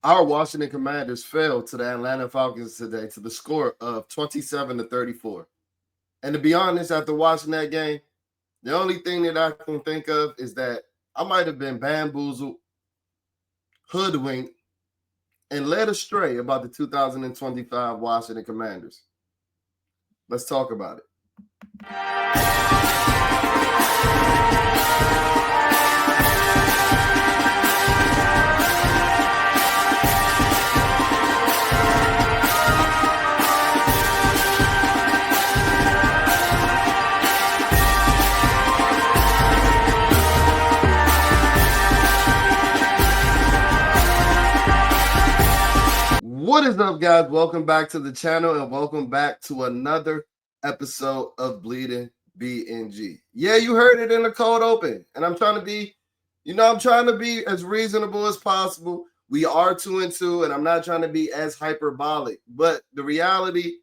Our Washington Commanders fell to the Atlanta Falcons today to the score of 27-34. And to be honest, after watching that game, the only thing that I can think of is that I might have been bamboozled, hoodwinked, and led astray about the 2025 Washington Commanders. Let's talk about it. What is up, guys? Welcome back to the channel and welcome back to another episode of Bleeding BNG. Yeah, you heard it in the cold open, and I'm trying to be, as reasonable as possible. We are 2-2, and I'm not trying to be as hyperbolic, but the reality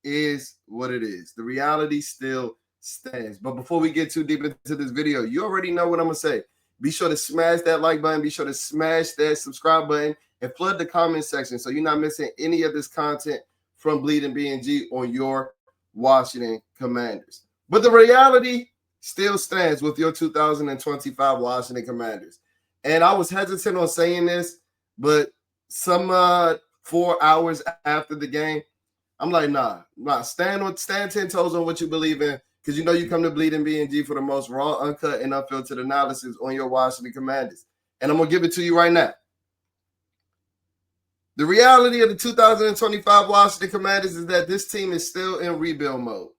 is what it is. The reality still stands. But before we get too deep into this video, you already know what I'm gonna say. Be sure to smash that like button. Be sure to smash that subscribe button and flood the comment section so you're not missing any of this content from Bleeding BNG on your Washington Commanders. But the reality still stands with your 2025 Washington Commanders. And I was hesitant on saying this, but some 4 hours after the game, I'm like, nah, stand 10 toes on what you believe in, because you know you come to Bleeding BNG for the most raw, uncut, and unfiltered analysis on your Washington Commanders. And I'm going to give it to you right now. The reality of the 2025 Washington Commanders is that this team is still in rebuild mode.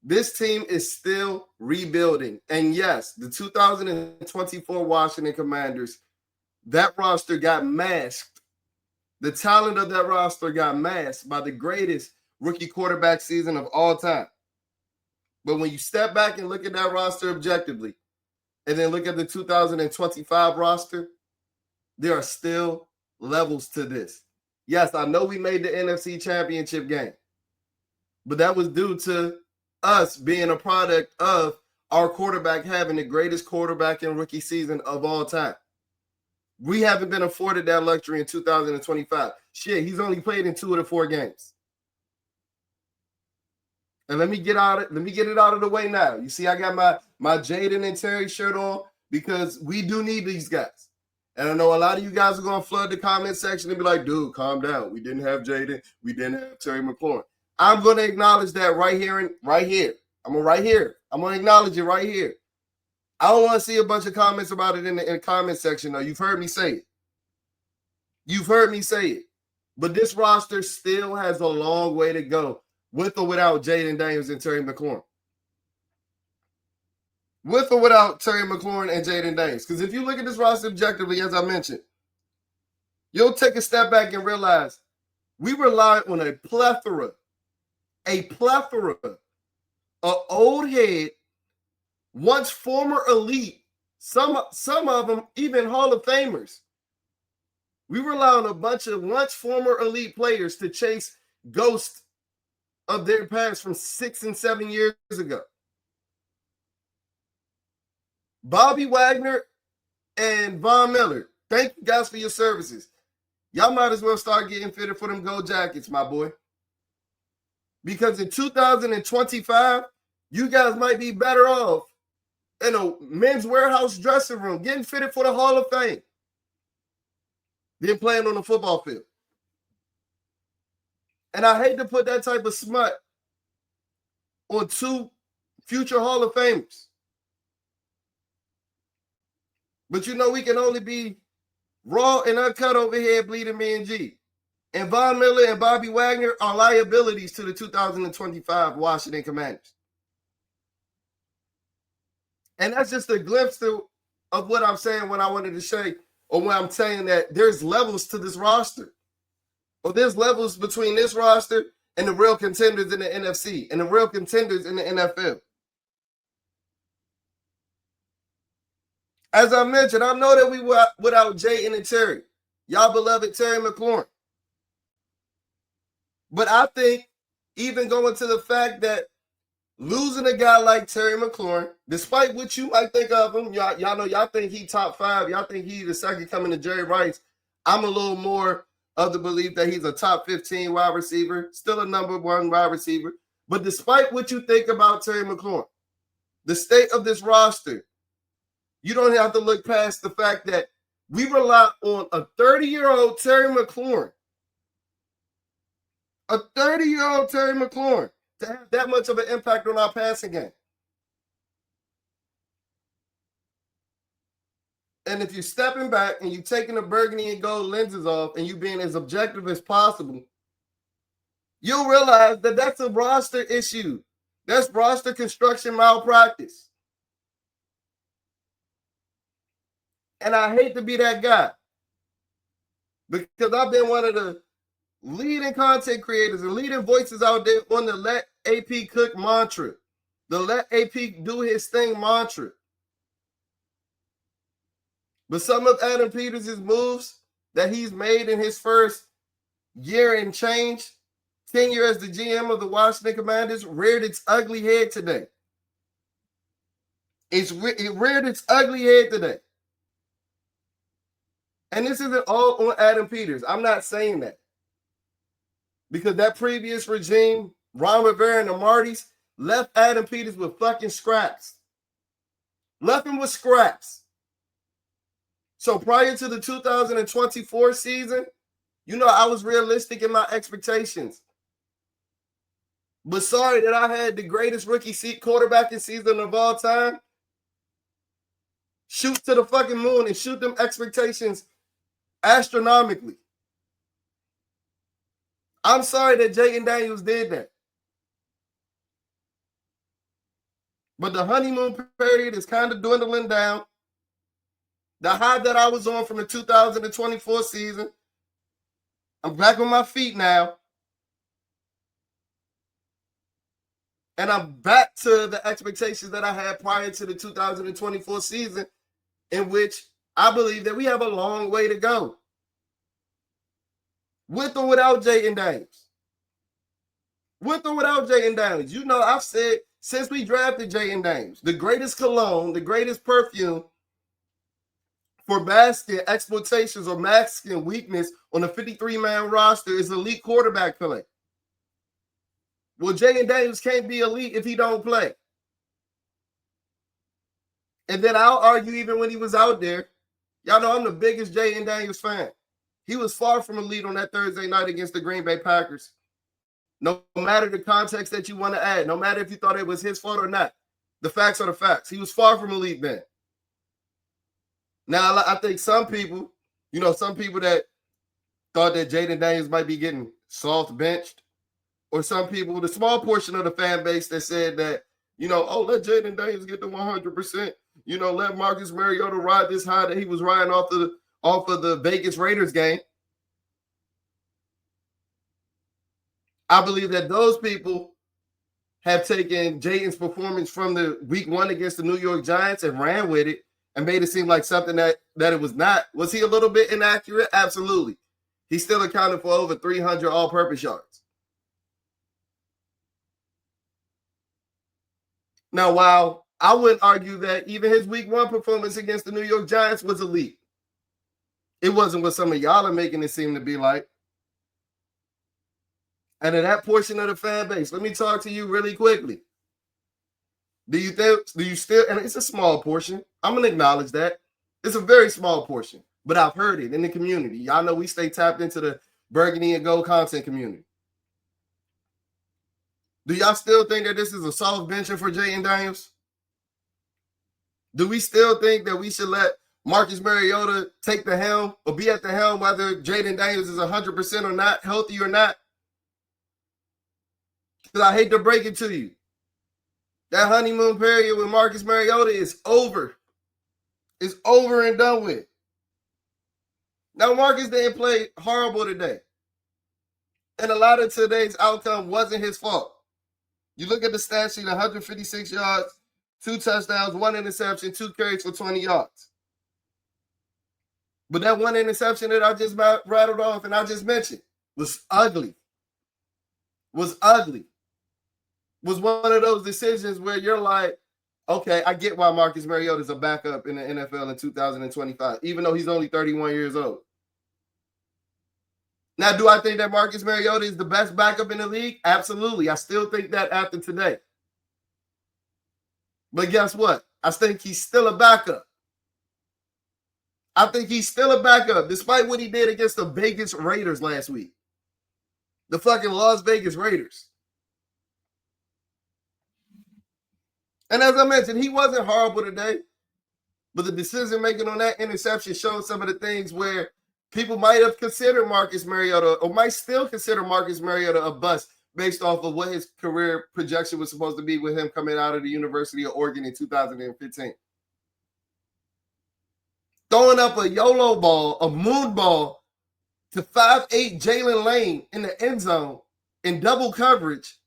This team is still rebuilding. And yes, the 2024 Washington Commanders, that roster got masked. The talent of that roster got masked by the greatest rookie quarterback season of all time. But when you step back and look at that roster objectively, and then look at the 2025 roster, there are still levels to this. Yes, I know we made the NFC Championship game, but that was due to us being a product of our quarterback having the greatest quarterback in rookie season of all time. We haven't been afforded that luxury in 2025. Shit, he's only played in 2 of the 4 games. And let me get it out of the way now. You see, I got my Jalen and Terry shirt on because we do need these guys. And I know a lot of you guys are going to flood the comment section and be like, dude, calm down. We didn't have Jalen. We didn't have Terry McLaurin. I'm going to acknowledge that right here. I'm going to acknowledge it right here. I don't want to see a bunch of comments about it in the comment section, though. You've heard me say it. But this roster still has a long way to go with or without Jaden Daniels and Terry McLaurin. With or without Terry McLaurin and Jaden Daniels. Because if you look at this roster objectively, as I mentioned, you'll take a step back and realize we rely on a plethora of old head, once former elite, some of them even Hall of Famers. We rely on a bunch of once former elite players to chase ghosts of their past from 6 and 7 years ago. Bobby Wagner and Von Miller, thank you guys for your services. Y'all might as well start getting fitted for them gold jackets, my boy. Because in 2025, you guys might be better off in a men's warehouse dressing room getting fitted for the Hall of Fame than playing on the football field. And I hate to put that type of smut on 2 future Hall of Famers. But you know we can only be raw and uncut over here at Bleeding BNG. And Von Miller and Bobby Wagner are liabilities to the 2025 Washington Commanders. And that's just a glimpse of what I'm saying when I wanted to say, or when I'm saying that there's levels to this roster. Or there's levels between this roster and the real contenders in the NFC and the real contenders in the NFL. As I mentioned, I know that we were without Jalen and Terry. Y'all beloved Terry McLaurin. But I think even going to the fact that losing a guy like Terry McLaurin, despite what you might think of him, y'all know y'all think he top 5, y'all think he the second coming to Jerry Rice. I'm a little more of the belief that he's a top 15 wide receiver, still a number 1 wide receiver. But despite what you think about Terry McLaurin, the state of this roster, you don't have to look past the fact that we rely on a 30-year-old Terry McLaurin, to have that much of an impact on our passing game. And if you're stepping back and you're taking the burgundy and gold lenses off and you being as objective as possible, you'll realize that that's a roster issue. That's roster construction malpractice. And I hate to be that guy because I've been one of the leading content creators and leading voices out there on the let AP cook mantra, the let AP do his thing mantra. But some of Adam Peters' moves that he's made in his first year and change, tenure as the GM of the Washington Commanders, reared its ugly head today. It reared its ugly head today. And this isn't all on Adam Peters. I'm not saying that. Because that previous regime, Ron Rivera and the Martys, left Adam Peters with fucking scraps. Left him with scraps. So prior to the 2024 season, I was realistic in my expectations. But sorry that I had the greatest rookie quarterbacking season of all time. Shoot to the fucking moon and shoot them expectations astronomically. I'm sorry that Jalen Daniels did that. But the honeymoon period is kind of dwindling down. The high that I was on from the 2024 season, I'm back on my feet now. And I'm back to the expectations that I had prior to the 2024 season, in which I believe that we have a long way to go. With or without Jalen Daniels. With or without Jalen Daniels. I've said since we drafted Jalen Daniels, the greatest cologne, the greatest perfume for masking exploitations or masking weakness on a 53-man roster is elite quarterback play. Well, Jalen Daniels can't be elite if he don't play. And then I'll argue even when he was out there, y'all know I'm the biggest Jalen Daniels fan. He was far from elite on that Thursday night against the Green Bay Packers. No matter the context that you want to add, no matter if you thought it was his fault or not, the facts are the facts. He was far from elite then. Now, I think some people that thought that Jalen Daniels might be getting soft benched, or some people, the small portion of the fan base that said that, let Jalen Daniels get to 100%. Let Marcus Mariota ride this high that he was riding off of the Vegas Raiders game. I believe that those people have taken Jaden's performance from the week 1 against the New York Giants and ran with it and made it seem like something that it was not. Was he a little bit inaccurate? Absolutely. He still accounted for over 300 all-purpose yards. Now, while I wouldn't argue that even his week 1 performance against the New York Giants was elite, it wasn't what some of y'all are making it seem to be like. And in that portion of the fan base, let me talk to you really quickly. Do you still, and it's a small portion, I'm going to acknowledge that. It's a very small portion, but I've heard it in the community. Y'all know we stay tapped into the burgundy and gold content community. Do y'all still think that this is a soft benching for Jalen Daniels? Do we still think that we should let Marcus Mariota take the helm or be at the helm whether Jalen Daniels is 100% or not, healthy or not? Because I hate to break it to you. That honeymoon period with Marcus Mariota is over. It's over and done with. Now, Marcus didn't play horrible today. And a lot of today's outcome wasn't his fault. You look at the stat sheet, 156 yards, 2 touchdowns, 1 interception, 2 carries for 20 yards. But that 1 interception that I just rattled off and I just mentioned was ugly. Was one of those decisions where you're like, okay, I get why Marcus Mariota is a backup in the NFL in 2025, even though he's only 31 years old. Now, do I think that Marcus Mariota is the best backup in the league? Absolutely. I still think that after today. But guess what? I think he's still a backup. I think he's still a backup, despite what he did against the Vegas Raiders last week. The fucking Las Vegas Raiders. And as I mentioned, he wasn't horrible today. But the decision making on that interception showed some of the things where people might have considered Marcus Mariota or might still consider Marcus Mariota a bust based off of what his career projection was supposed to be with him coming out of the University of Oregon in 2015. Throwing up a YOLO ball, a moon ball to 5'8" Jalen Lane in the end zone in double coverage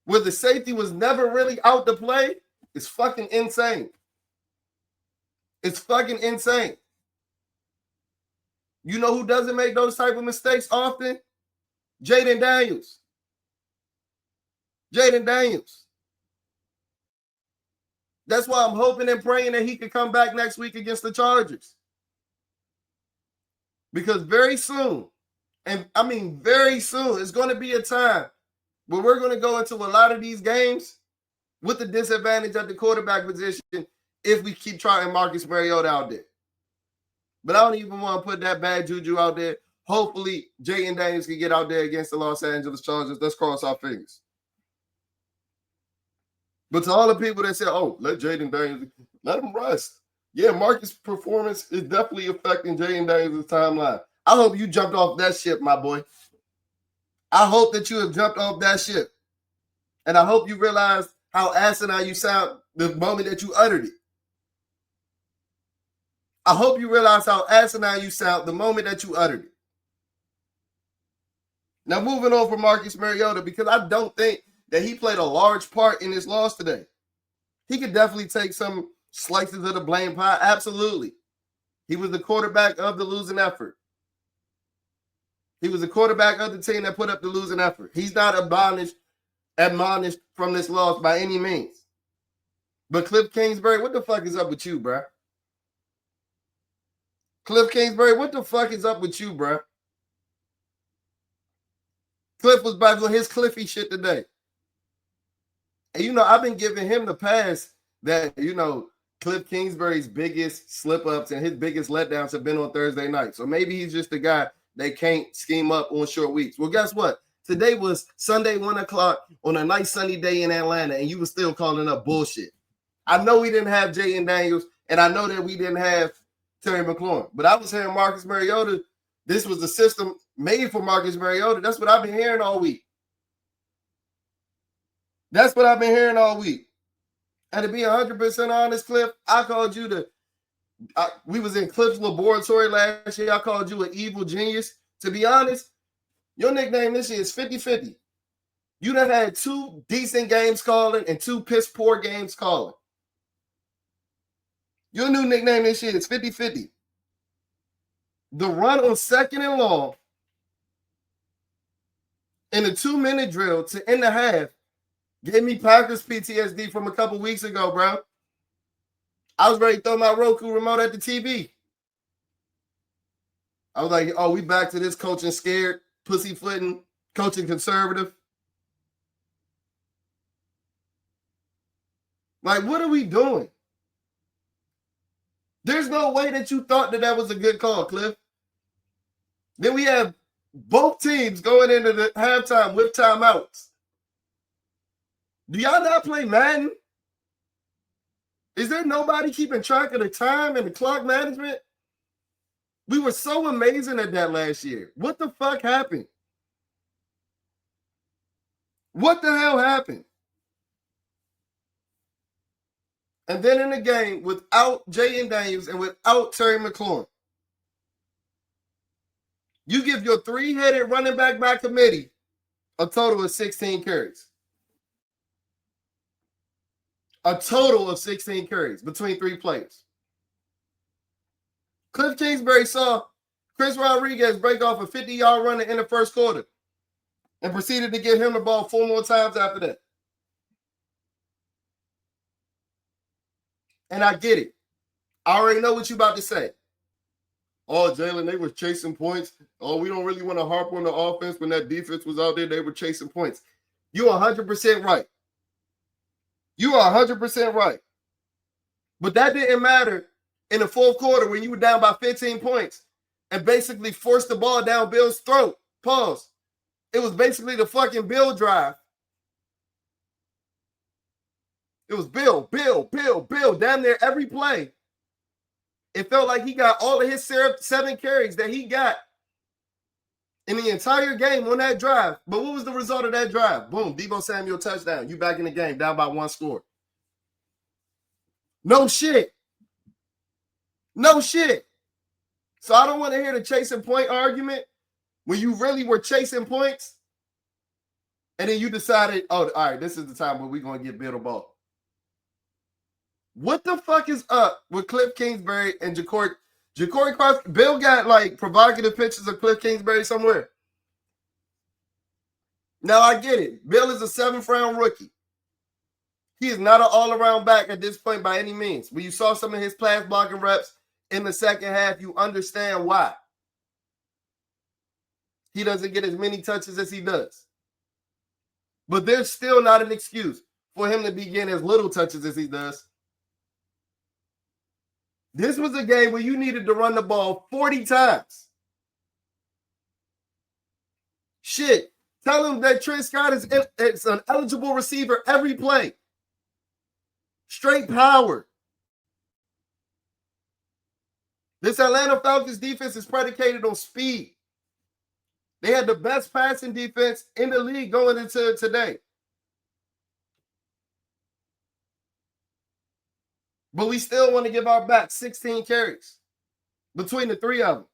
where the safety was never really out to play is fucking insane. It's fucking insane. You know who doesn't make those type of mistakes often? Jaden Daniels. Jaden Daniels. That's why I'm hoping and praying that he can come back next week against the Chargers. Because very soon, and I mean very soon, it's going to be a time where we're going to go into a lot of these games with the disadvantage at the quarterback position if we keep trying Marcus Mariota out there. But I don't even want to put that bad juju out there. Hopefully, Jaden Daniels can get out there against the Los Angeles Chargers. Let's cross our fingers. But to all the people that say, oh, let Jaden Daniels, let him rest. Yeah, Marcus' performance is definitely affecting Jaden Daniels' timeline. I hope you jumped off that ship, my boy. I hope that you have jumped off that ship. And I hope you realize how asinine you sound the moment that you uttered it. I hope you realize how asinine you sound the moment that you uttered it. Now, moving on from Marcus Mariota, because I don't think that he played a large part in this loss today. He could definitely take some slices of the blame pie. Absolutely. He was the quarterback of the losing effort. He was the quarterback of the team that put up the losing effort. He's not admonished from this loss by any means. But Cliff Kingsbury, what the fuck is up with you, bro? Cliff Kingsbury, what the fuck is up with you, bro? Cliff was back on his Cliffy shit today. And, you know, I've been giving him the pass that, you know, Cliff Kingsbury's biggest slip-ups and his biggest letdowns have been on Thursday night. So maybe he's just the guy they can't scheme up on short weeks. Well, guess what? Today was Sunday, 1 o'clock on a nice sunny day in Atlanta, and you were still calling up bullshit. I know we didn't have Jaden Daniels, and I know that we didn't have Terry McLaurin. But I was hearing Marcus Mariota. This was the system made for Marcus Mariota. That's what I've been hearing all week. That's what I've been hearing all week. And to be 100% honest, Cliff, I called you we was in Cliff's laboratory last year. I called you an evil genius. To be honest, your nickname this year is 50-50. You done had 2 decent games calling and 2 piss poor games calling. Your new nickname this year is 50-50. The run on 2nd and long in the 2-minute drill to end the half gave me Packers PTSD from a couple weeks ago, bro. I was ready to throw my Roku remote at the TV. I was like, oh, we back to this coaching scared, pussyfooting, coaching conservative. Like, what are we doing? There's no way that you thought that was a good call, Cliff. Then we have both teams going into the halftime with timeouts. Do y'all not play Madden? Is there nobody keeping track of the time and the clock management? We were so amazing at that last year. What the fuck happened? What the hell happened? And then in the game, without Jaden Daniels and without Terry McLaurin, you give your 3-headed running back by committee a total of 16 carries. A total of 16 carries between 3 players. Cliff Kingsbury saw Chris Rodriguez break off a 50-yard run in the first quarter and proceeded to give him the ball 4 more times after that. And I get it. I already know what you're about to say. Oh, Jalen, they were chasing points. Oh, we don't really want to harp on the offense when that defense was out there. They were chasing points. You are 100% right. You are 100% right. But that didn't matter in the fourth quarter when you were down by 15 points and basically forced the ball down Bill's throat. Pause. It was basically the fucking Bill drive. It was Bill, damn near every play. It felt like he got all of his 7 carries that he got in the entire game on that drive. But what was the result of that drive? Boom, Deebo Samuel touchdown. You back in the game, down by 1 score. No shit. No shit. So I don't want to hear the chasing point argument when you really were chasing points and then you decided, oh, all right, this is the time where we're going to get Bill the ball. What the fuck is up with Cliff Kingsbury and Ja'Cory Cross? Bill got like provocative pictures of Cliff Kingsbury somewhere. Now I get it. Bill is a 7th round rookie. He is not an all-around back at this point by any means. When you saw some of his pass blocking reps in the second half, you understand why. He doesn't get as many touches as he does. But there's still not an excuse for him to be getting as little touches as he does. This was a game where you needed to run the ball 40 times. Shit. Tell him that Trent Scott is an eligible receiver every play. Straight power. This Atlanta Falcons defense is predicated on speed. They had the best passing defense in the league going into today. But we still want to give our back 16 carries between the 3 of them.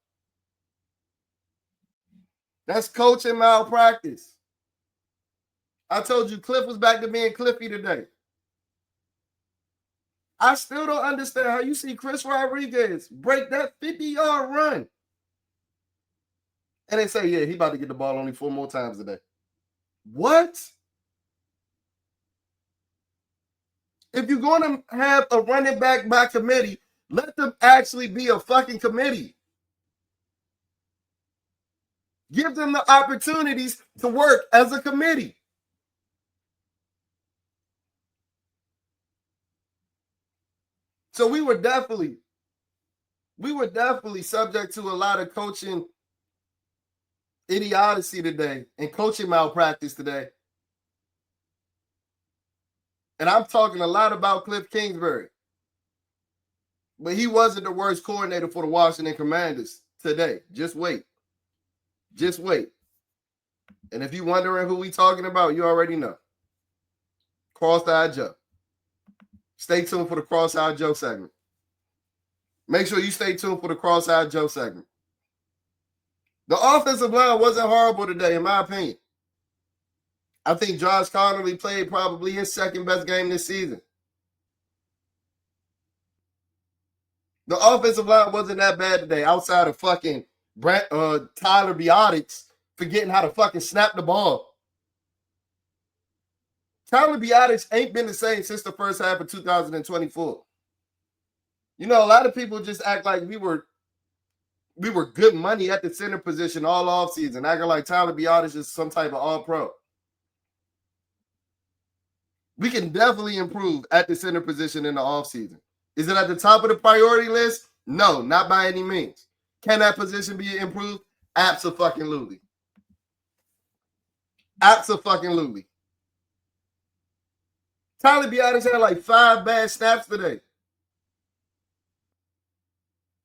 That's coaching malpractice. I told you Cliff was back to being Cliffy today. I still don't understand how you see Chris Rodriguez break that 50-yard run. And they say, yeah, he about to get the ball only 4 more times today. What? If you're going to have a running back by committee, let them actually be a fucking committee. Give them the opportunities to work as a committee. So we were definitely subject to a lot of coaching idiocy today and coaching malpractice today. And I'm talking a lot about Cliff Kingsbury. But he wasn't the worst coordinator for the Washington Commanders today. Just wait. Just wait. And if you're wondering who we talking about, you already know. Cross-eyed Joe. Stay tuned for the Cross-eyed Joe segment. Make sure you stay tuned for the Cross-eyed Joe segment. The offensive line wasn't horrible today, in my opinion. I think Josh Connolly played probably his 2nd best game this season. The offensive line wasn't that bad today, outside of fucking Tyler Biotics forgetting how to fucking snap the ball. Tyler Biotics ain't been the same since the first half of 2024. You know, a lot of people just act like we were good money at the center position all offseason, acting like Tyler Biotics is some type of all-pro. We can definitely improve at the center position in the offseason. Is it at the top of the priority list? No, not by any means. Can that position be improved? Abso-fucking-lutely. Abso-fucking-lutely. Tyler Biotics had like 5 bad snaps today.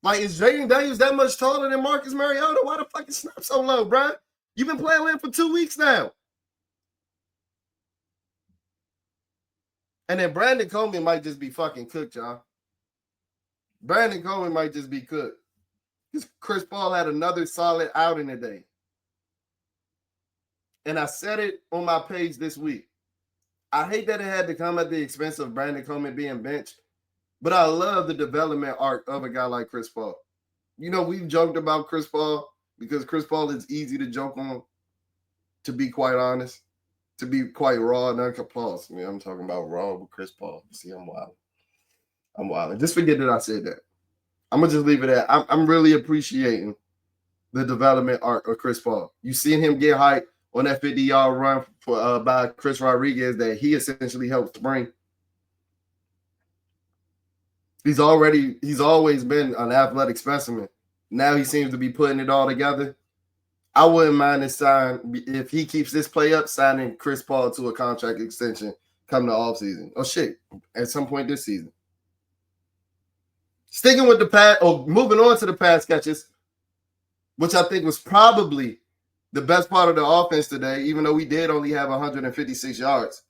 Like, is Jalen Daniels that much taller than Marcus Mariota? Why the fucking snap so low, bro? You've been playing with him for 2 weeks now. And then Brandon Coleman might just be fucking cooked, y'all. Brandon Coleman might just be cooked. Chris Paul had another solid outing today. And I said it on my page this week. I hate that it had to come at the expense of Brandon Coleman being benched, but I love the development arc of a guy like Chris Paul. You know, we've joked about Chris Paul because Chris Paul is easy to joke on, to be quite honest. To be quite raw, not pause. I mean, I'm talking about raw with Chris Paul. See, I'm wild. Just forget that I said that. I'm gonna just leave it at. I'm really appreciating the development arc of Chris Paul. You seen him get hyped on that 50-yard run for by Chris Rodriguez that he essentially helped spring. He's always been an athletic specimen. Now he seems to be putting it all together. I wouldn't mind his sign if he keeps this play up, signing Chris Paul to a contract extension come the offseason. Oh shit, at some point this season. Sticking with the pass, moving on to the pass catches, which I think was probably the best part of the offense today, even though we did only have 156 yards.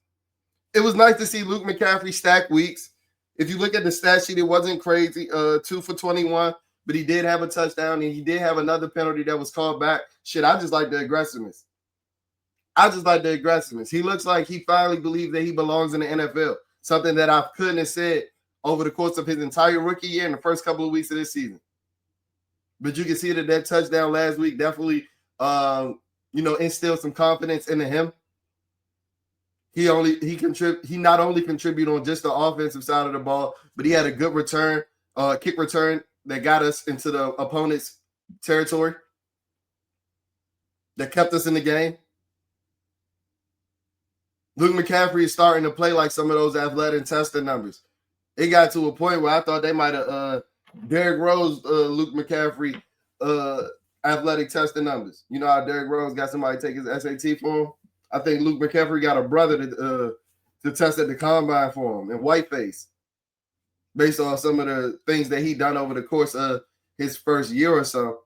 It was nice to see Luke McCaffrey stack weeks. If you look at the stat sheet, it wasn't crazy. 2 for 21, but he did have a touchdown, and he did have another penalty that was called back. Shit, I just like the aggressiveness. He looks like he finally believes that he belongs in the NFL, something that I couldn't have said over the course of his entire rookie year in the first couple of weeks of this season. But you can see that touchdown last week definitely, instilled some confidence into him. He not only contributed on just the offensive side of the ball, but he had a good return, kick return that got us into the opponent's territory, that kept us in the game. Luke McCaffrey is starting to play like some of those athletic testing numbers. It got to a point where I thought they might have Derrick Rose, Luke McCaffrey, athletic testing numbers. You know how Derrick Rose got somebody take his SAT for him? I think Luke McCaffrey got a brother to test at the combine for him in whiteface, based on some of the things that he done over the course of his first year or so.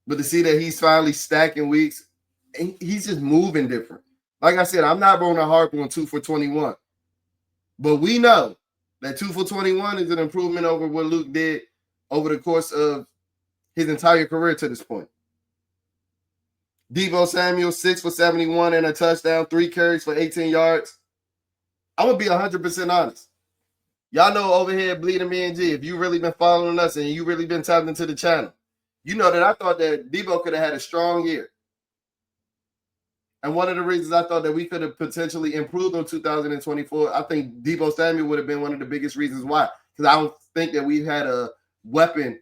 But to see that he's finally stacking weeks, and he's just moving different. Like I said, I'm not going to harp on 2 for 21. But we know that 2 for 21 is an improvement over what Luke did over the course of his entire career to this point. Deebo Samuel, 6 for 71 and a touchdown, 3 carries for 18 yards. I'm going to be 100% honest. Y'all know over here at Bleeding B&G, if you really been following us and you really been tapped into the channel, you know that I thought that Deebo could have had a strong year. And one of the reasons I thought that we could have potentially improved on 2024, I think Deebo Samuel would have been one of the biggest reasons why. Because I don't think that we've had a weapon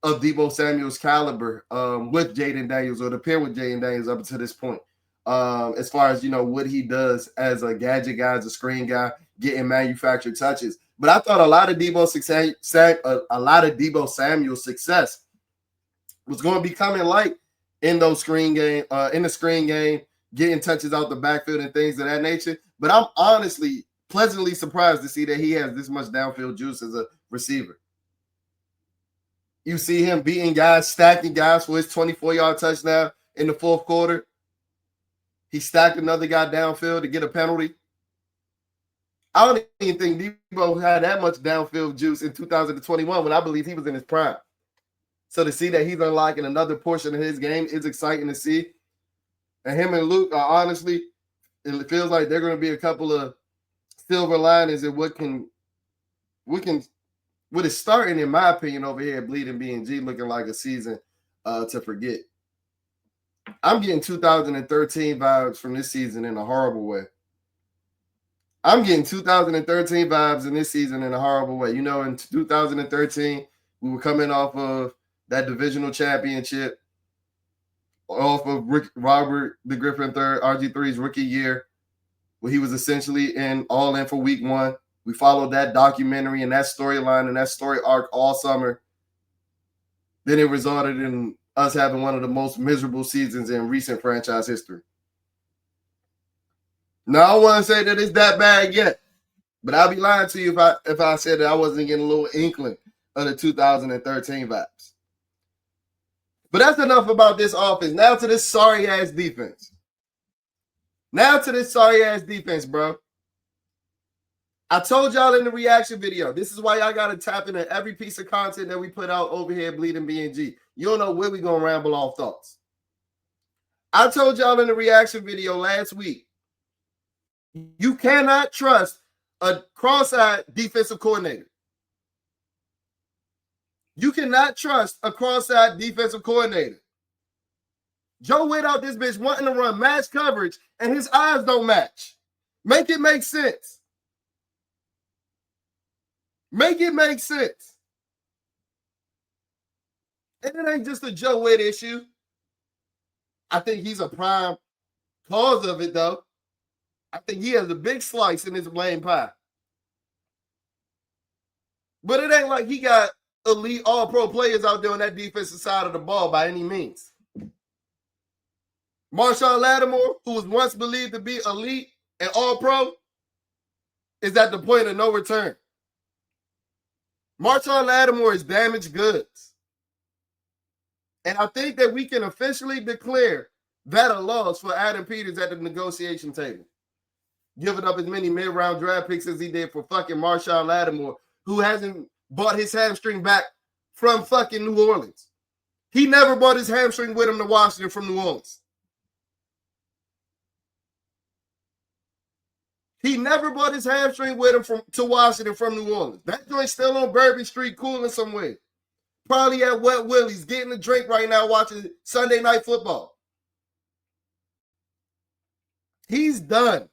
of Deebo Samuel's caliber with Jaden Daniels, or to pair with Jaden Daniels up to this point. As far as, what he does as a gadget guy, as a screen guy, getting manufactured touches. But I thought a lot of Deebo Samuel's success was going to be coming like in those screen game, in the screen game, getting touches out the backfield and things of that nature. But I'm honestly pleasantly surprised to see that he has this much downfield juice as a receiver. You see him beating guys, stacking guys for his 24-yard touchdown in the fourth quarter. He stacked another guy downfield to get a penalty. I don't even think Deebo had that much downfield juice in 2021 when I believe he was in his prime. So to see that he's unlocking another portion of his game is exciting to see. And him and Luke are honestly, it feels like they're going to be a couple of silver linings in what is starting, in my opinion, over here at Bleeding B&G looking like a season to forget. I'm getting 2013 vibes from this season in a horrible way. In 2013 in 2013, we were coming off of that divisional championship, off of Robert the Griffin III, RG3's rookie year, where he was essentially all in for week 1. We followed that documentary and that storyline and that story arc all summer. Then it resulted in us having one of the most miserable seasons in recent franchise history. Now, I want to say that it's that bad yet, but I'll be lying to you if I said that I wasn't getting a little inkling of the 2013 vibes. But that's enough about this offense. Now to this sorry-ass defense. Bro. I told y'all in the reaction video, this is why y'all got to tap into every piece of content that we put out over here at Bleeding B&G. You don't know where we going to ramble off thoughts. I told y'all in the reaction video last week, you cannot trust a cross-eyed defensive coordinator. You cannot trust a cross-eyed defensive coordinator. Joe went out this bitch wanting to run match coverage, and his eyes don't match. Make it make sense. And it ain't just a Joe Witt issue. I think he's a prime cause of it, though. I think he has a big slice in his blame pie. But it ain't like he got elite all-pro players out there on that defensive side of the ball by any means. Marshawn Lattimore, who was once believed to be elite and all-pro, is at the point of no return. Marshawn Lattimore is damaged goods. And I think that we can officially declare that a loss for Adam Peters at the negotiation table. Giving up as many mid-round draft picks as he did for fucking Marshawn Lattimore, who hasn't bought his hamstring back from fucking New Orleans. He never bought his hamstring with him to Washington from New Orleans. He never bought his hamstring with him to Washington from New Orleans. That joint's still on Bourbon Street cooling somewhere. Probably at Wet Willie's getting a drink right now watching Sunday Night Football. He's done.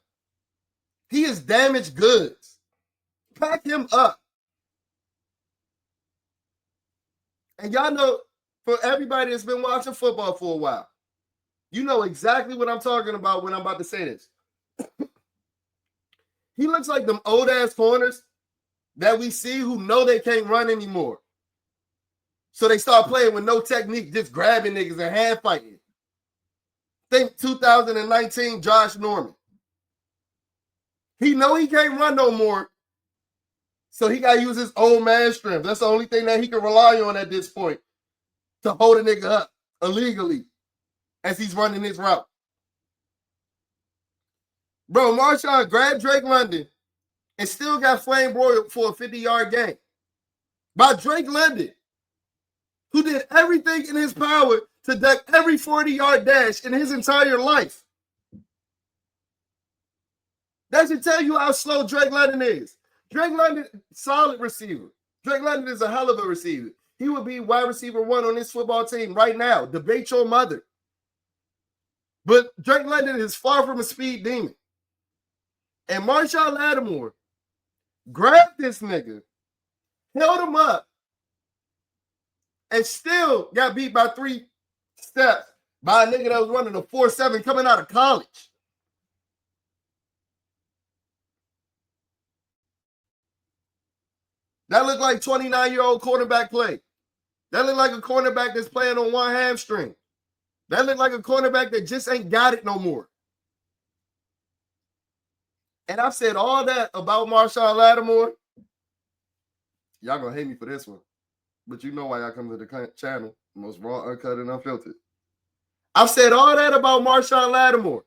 He is damaged goods. Pack him up. And y'all know, for everybody that's been watching football for a while, you know exactly what I'm talking about when I'm about to say this. He looks like them old-ass corners that we see who know they can't run anymore. So they start playing with no technique, just grabbing niggas and hand fighting. Think 2019 Josh Norman. He know he can't run no more, so he got to use his old man strength. That's the only thing that he can rely on at this point to hold a nigga up illegally as he's running his route. Bro, Marshawn grabbed Drake London and still got flame broiled for a 50-yard game by Drake London, who did everything in his power to duck every 40-yard dash in his entire life. That should tell you how slow Drake London is. Drake London, solid receiver. Drake London is a hell of a receiver. He would be wide receiver 1 on this football team right now. Debate your mother. But Drake London is far from a speed demon. And Marshawn Lattimore grabbed this nigga, held him up, and still got beat by 3 steps by a nigga that was running a 4.7 coming out of college. That looked like 29-year-old quarterback play. That looked like a cornerback that's playing on one hamstring. That looked like a cornerback that just ain't got it no more. And I've said all that about Marshawn Lattimore. Y'all gonna hate me for this one. But you know why y'all come to the channel. Most raw, uncut, and unfiltered. I've said all that about Marshawn Lattimore.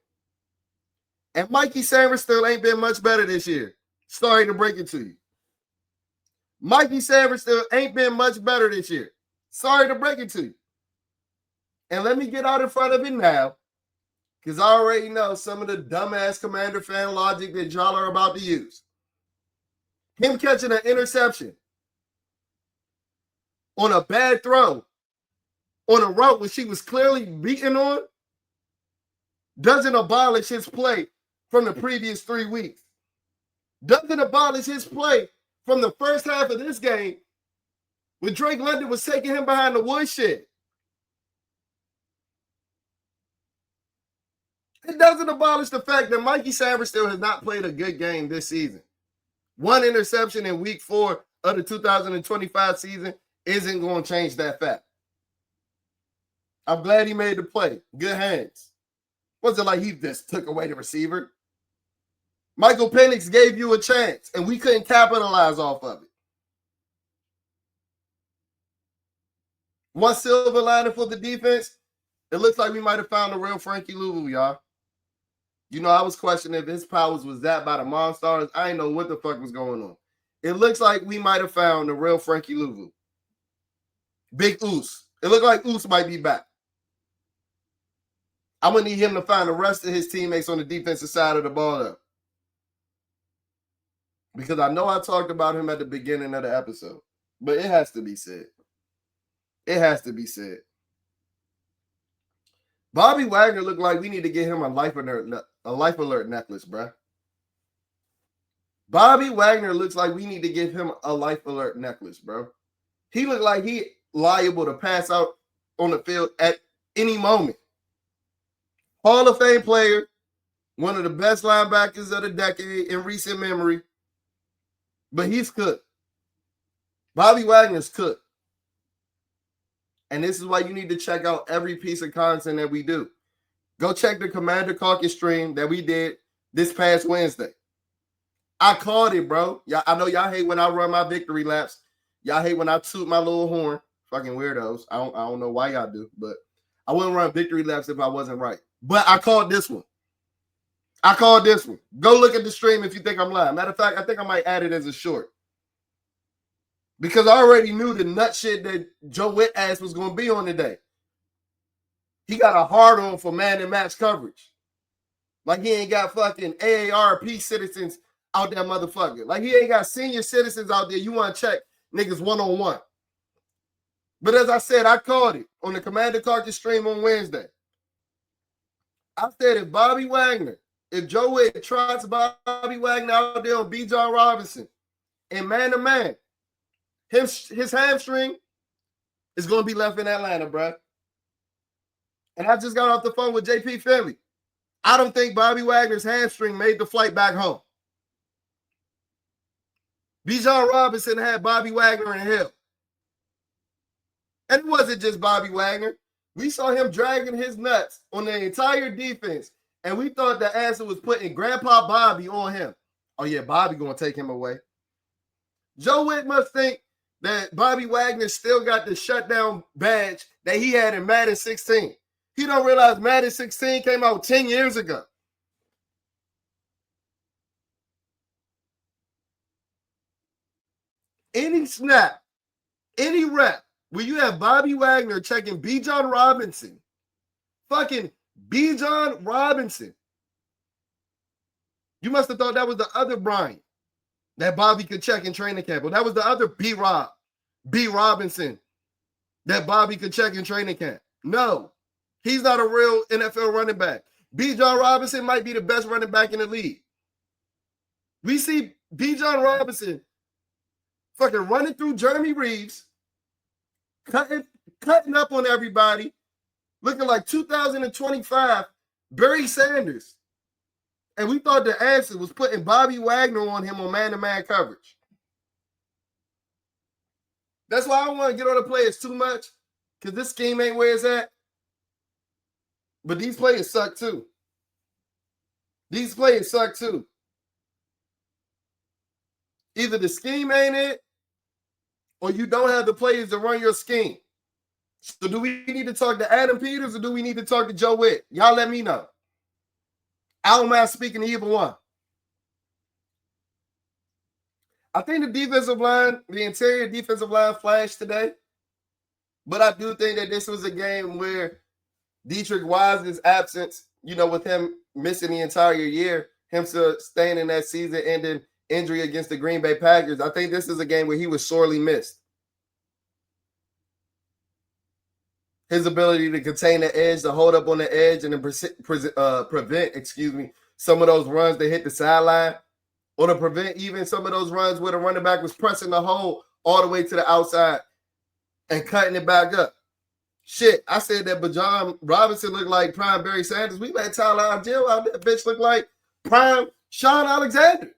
And Mikey Sanders still ain't been much better this year. Sorry to break it to you. Mikey Sanders still ain't been much better this year. Sorry to break it to you. And let me get out in front of it now, because I already know some of the dumbass Commander fan logic that y'all are about to use. Him catching an interception on a bad throw on a route which he was clearly beaten on doesn't abolish his play from the previous 3 weeks. Doesn't abolish his play from the first half of this game when Drake London was taking him behind the woodshed. It doesn't abolish the fact that Mikey Sanders still has not played a good game this season. 1 interception in week 4 of the 2025 season isn't going to change that fact. I'm glad he made the play. Good hands. Wasn't like he just took away the receiver. Michael Penix gave you a chance, and we couldn't capitalize off of it. One silver lining for the defense, it looks like we might have found the real Frankie Louvu, y'all. You know, I was questioning if his powers was that by the Monstars. I didn't know what the fuck was going on. It looks like we might have found the real Frankie Louvu. Big Oos. It looked like Oos might be back. I'm going to need him to find the rest of his teammates on the defensive side of the ball up. Because I know I talked about him at the beginning of the episode. But it has to be said. It has to be said. Bobby Wagner looked like we need to get him a life alert necklace, bro. Bobby Wagner looks like we need to give him a life alert necklace, bro. He looked like he liable to pass out on the field at any moment. Hall of Fame player, one of the best linebackers of the decade in recent memory, but he's cooked. Bobby Wagner's cooked. And this is why you need to check out every piece of content that we do. Go check the Commander Caucus stream that we did this past Wednesday. I called it, bro. I know y'all hate when I run my victory laps. Y'all hate when I toot my little horn. Fucking weirdos. I don't know why y'all do, but I wouldn't run victory laps if I wasn't right. But I called this one. Go look at the stream if you think I'm lying. Matter of fact, I think I might add it as a short. Because I already knew the nut shit that Joe Witt ass was going to be on today. He got a hard on for man and match coverage. Like he ain't got fucking AARP citizens out there, motherfucker. Like he ain't got senior citizens out there. You want to check niggas one-on-one. But as I said, I called it on the Commander Caucus stream on Wednesday. I said if Joe Witt trots Bobby Wagner out there on B. John Robinson and man-to-man, his hamstring is going to be left in Atlanta, bro. And I just got off the phone with JP Finley. I don't think Bobby Wagner's hamstring made the flight back home. Bijan Robinson had Bobby Wagner in hell. And it wasn't just Bobby Wagner. We saw him dragging his nuts on the entire defense, and we thought the answer was putting Grandpa Bobby on him. Oh, yeah, Bobby going to take him away. Joe Witt must think that Bobby Wagner still got the shutdown badge that he had in Madden 16. He don't realize Madden 16 came out 10 years ago. Any snap, any rep, where you have Bobby Wagner checking Bijan Robinson, fucking Bijan Robinson, you must have thought that was the other Brian that Bobby could check in training camp. Well, that was the other B Robinson that Bobby could check in training camp. No, he's not a real NFL running back. Bijan Robinson might be the best running back in the league. We see Bijan Robinson fucking running through Jeremy Reeves, cutting up on everybody, looking like 2025 Barry Sanders. And we thought the answer was putting Bobby Wagner on him on man-to-man coverage. That's why I don't want to get on the players too much, because this scheme ain't where it's at. But these players suck too. Either the scheme ain't it, or you don't have the players to run your scheme. So do we need to talk to Adam Peters or do we need to talk to Joe Witt? Y'all let me know. I don't mind speaking to either one. I think the interior defensive line flashed today. But I do think that this was a game where Dietrich Wise's absence, with him missing the entire year, him staying in that season-ending injury against the Green Bay Packers, I think this is a game where he was sorely missed. His ability to contain the edge, to hold up on the edge, and to prevent, some of those runs that hit the sideline, or to prevent even some of those runs where the running back was pressing the hole all the way to the outside and cutting it back up. Shit, I said that Bijan Robinson looked like prime Barry Sanders. We let Tyler Algill out there, bitch, look like prime Sean Alexander.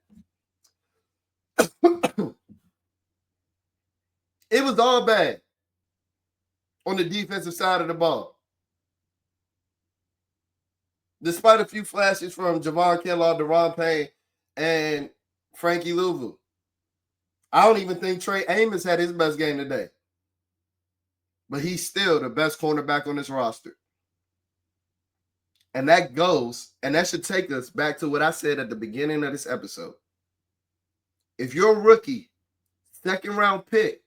It was all bad on the defensive side of the ball. Despite a few flashes from Javon Kinlaw, Deron Payne, and Frankie Louvu. I don't even think Trey Amos had his best game today. But he's still the best cornerback on this roster. And that should take us back to what I said at the beginning of this episode. If you're a rookie, second-round pick,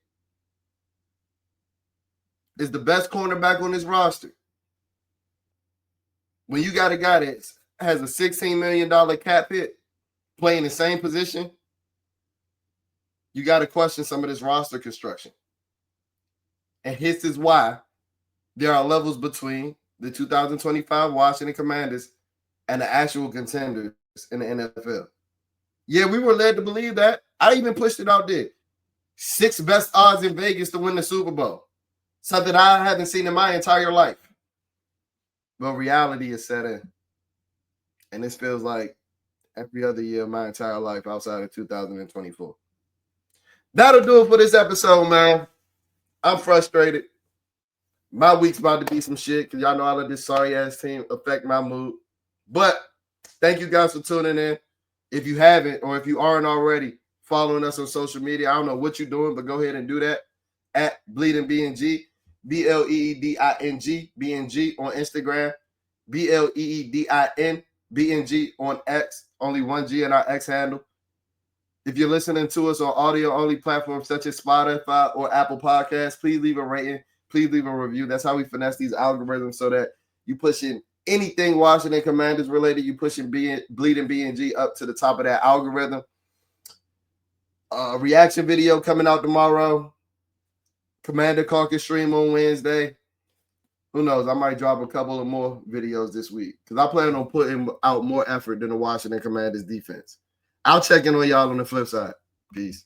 is the best cornerback on this roster, when you got a guy that has a $16 million cap hit playing the same position, you got to question some of this roster construction. And this is why there are levels between the 2025 Washington Commanders and the actual contenders in the NFL. Yeah, we were led to believe that. I even pushed it out there. 6 best odds in Vegas to win the Super Bowl. something I haven't seen in my entire life. But reality is set in. And this feels like every other year of my entire life outside of 2024. That'll do it for this episode, man. I'm frustrated. My week's about to be some shit because y'all know I let this sorry ass team affect my mood. But thank you guys for tuning in. If you haven't, or if you aren't already following us on social media, I don't know what you're doing, but go ahead and do that at Bleeding BNG, BLEEDING, BNG on Instagram, BLEEDIN, BNG on X, only one G in our X handle. If you're listening to us on audio-only platforms such as Spotify or Apple Podcasts, please leave a rating. Please leave a review. That's how we finesse these algorithms so that you pushing anything Washington Commanders related, you pushing Bleeding BNG up to the top of that algorithm. Reaction video coming out tomorrow. Commander Caucus stream on Wednesday. Who knows? I might drop a couple of more videos this week because I plan on putting out more effort than the Washington Commanders defense. I'll check in on y'all on the flip side. Peace.